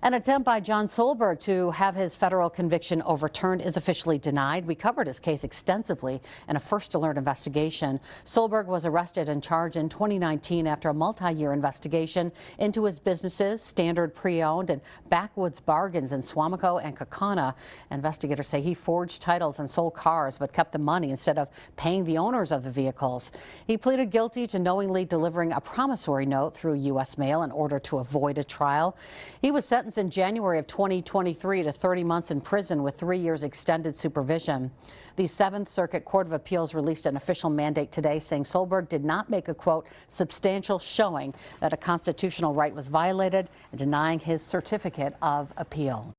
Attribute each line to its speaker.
Speaker 1: An attempt by John Solberg to have his federal conviction overturned is officially denied. We covered his case extensively in a First Alert investigation. Solberg was arrested and charged in 2019 after a multi-year investigation into his businesses, Standard Pre-Owned and Backwoods Bargains in Suamico and Kaukauna. Investigators say he forged titles and sold cars but kept the money instead of paying the owners of the vehicles. He pleaded guilty to knowingly delivering a promissory note through U.S. mail in order to avoid a trial. He was sentenced in January of 2023 to 30 months in prison with 3 years extended supervision. The 7th Circuit Court of Appeals released an official mandate today saying Solberg did not make a, quote, substantial showing that a constitutional right was violated and denying his certificate of appeal.